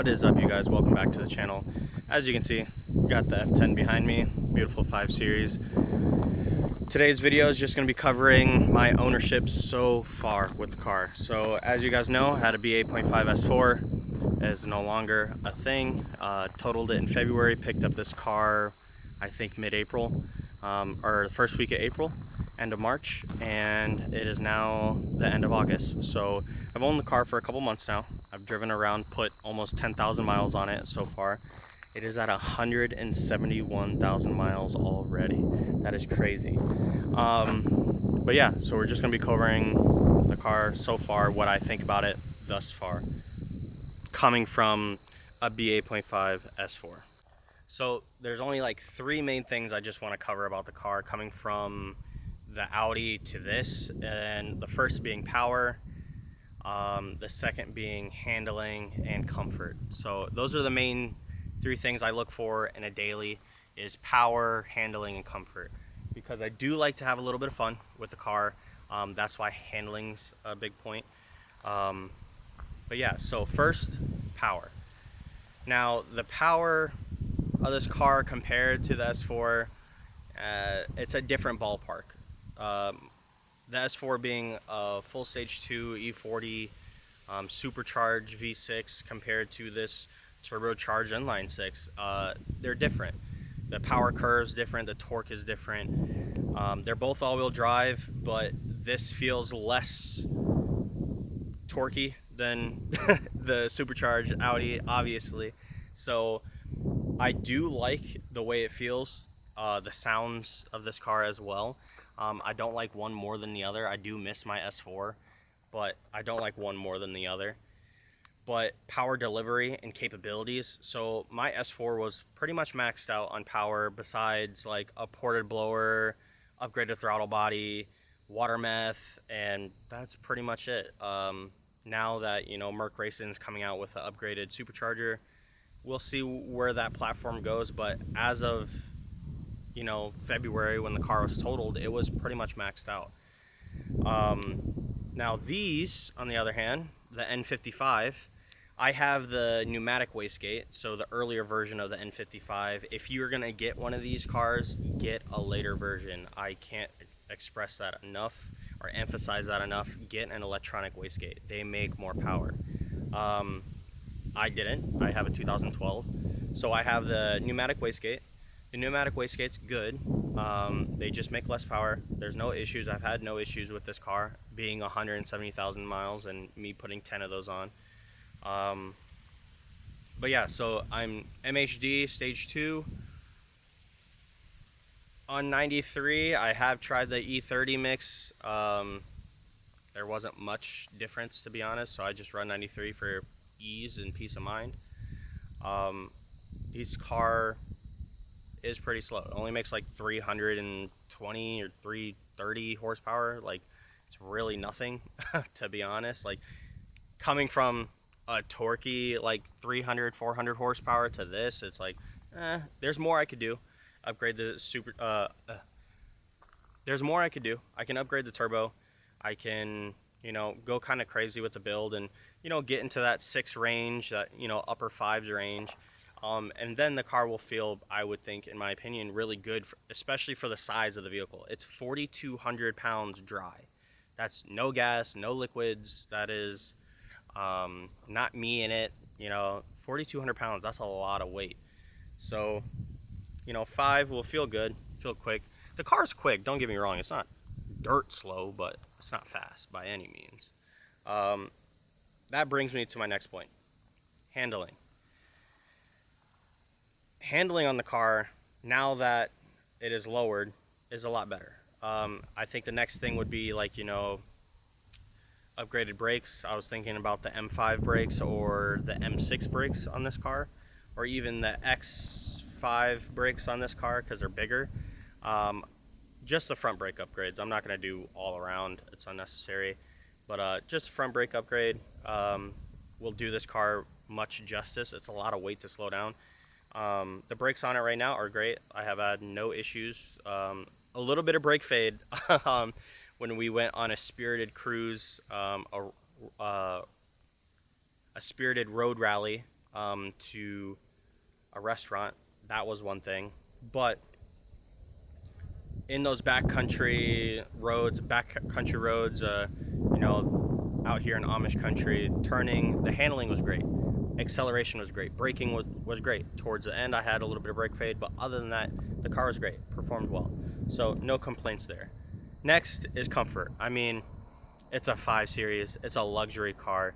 What is up, you guys? Welcome back to the channel. As you can see, got the F10 behind me, beautiful 5 Series. Today's video is just going to be covering my ownership so far with the car. So as you guys know, I had a B8.5 S4. It is no longer a thing. Totaled it in February, picked up this car I think mid-April, or the first week of April, end of March, and it is now the end of August. So I've owned the car for a couple months now. I've driven around, put almost 10,000 miles on it so far. It is at 171,000 miles already. That is crazy. But yeah, so we're just gonna be covering the car so far, what I think about it thus far, coming from a B8.5 S4. So there's only like 3 main things I just want to cover about the car, coming from the Audi to this, and the first being power, the second being handling and comfort. So those are the main 3 things I look for in a daily, is power, handling, and comfort, because I do like to have a little bit of fun with the car. That's why handling's a big point. But yeah, so first, power. Now the power of this car compared to the S4, it's a different ballpark. The S4 being a full stage 2 E40 supercharged V6 compared to this turbocharged inline 6, they're different. The power curve's different, the torque is different. They're both all-wheel drive, but this feels less torquey than the supercharged Audi, obviously. So I do like the way it feels, the sounds of this car as well. I don't like one more than the other. I do miss my S4, but I don't like one more than the other. But power delivery and capabilities, so my S4 was pretty much maxed out on power, besides like a ported blower, upgraded throttle body, water meth, and that's pretty much it. Now that, you know, Merc Racing's coming out with the upgraded supercharger, we'll see where that platform goes, but as of, you know, February, when the car was totaled, it was pretty much maxed out. Now these, on the other hand, the N55, I have the pneumatic wastegate, so the earlier version of the N55. If you're gonna get one of these cars, get a later version. I can't express that enough or emphasize that enough. Get an electronic wastegate. They make more power. I didn't. I have a 2012, so I have the pneumatic wastegate. The pneumatic wastegate's good. They just make less power. There's no issues. I've had no issues with this car being 170,000 miles and me putting 10 of those on. But yeah, so I'm MHD stage 2 on 93. I have tried the E30 mix. There wasn't much difference, to be honest, so I just run 93 for ease and peace of mind. This car is pretty slow. It only makes like 320 or 330 horsepower. Like, it's really nothing, to be honest. Like, coming from a torquey like 300, 400 horsepower to this, it's like, there's more I could do. Upgrade the there's more I could do. I can upgrade the turbo. I can, you know, go kind of crazy with the build and, you know, get into that 6 range, that, you know, upper 5s range. And then the car will feel, I would think, in my opinion, really good, especially for the size of the vehicle. It's 4,200 pounds dry. That's no gas, no liquids. That is not me in it. You know, 4,200 pounds, that's a lot of weight. So, you know, 5 will feel good, feel quick. The car's quick, don't get me wrong. It's not dirt slow, but it's not fast by any means. That brings me to my next point, handling. Handling on the car, now that it is lowered, is a lot better. I think the next thing would be, like, you know, upgraded brakes. I was thinking about the M5 brakes or the M6 brakes on this car, or even the X5 brakes on this car, because they're bigger. Just the front brake upgrades. I'm not going to do all around, it's unnecessary, but just a front brake upgrade will do this car much justice. It's a lot of weight to slow down. The brakes on it right now are great. I have had no issues. A little bit of brake fade when we went on a spirited cruise, a spirited road rally to a restaurant. That was one thing. But in those backcountry roads, you know, out here in Amish country, the handling was great. Acceleration was great. Braking was great. Towards the end, I had a little bit of brake fade, but other than that, the car was great. Performed well. So no complaints there. Next is comfort. I mean, it's a 5 Series. It's a luxury car.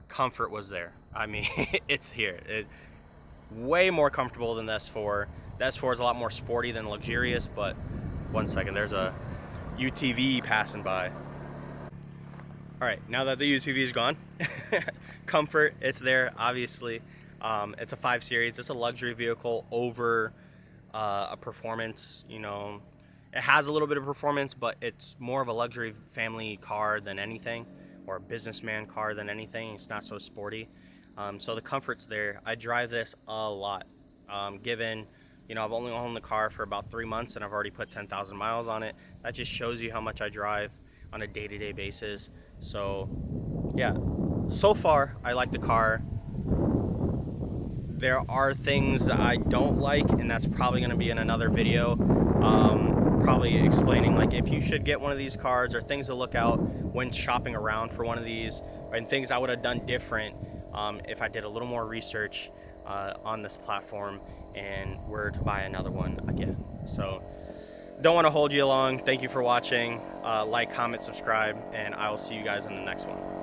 Comfort was there. I mean, it's here. Way more comfortable than the S4. The S4 is a lot more sporty than luxurious, but one second, there's a UTV passing by. All right, now that the UTV is gone, comfort, it's there, obviously. It's a 5 Series. It's a luxury vehicle over a performance, you know. It has a little bit of performance, but it's more of a luxury family car than anything, or a businessman car than anything. It's not so sporty. So the comfort's there. I drive this a lot. Given, you know, I've only owned the car for about 3 months and I've already put 10,000 miles on it. That just shows you how much I drive on a day-to-day basis. So yeah, so far I like the car. There are things that I don't like, and that's probably going to be in another video, probably explaining like if you should get one of these cars, or things to look out when shopping around for one of these, and things I would have done different if I did a little more research on this platform and were to buy another one again. So don't want to hold you long. Thank you for watching. Like, comment, subscribe, and I will see you guys in the next one.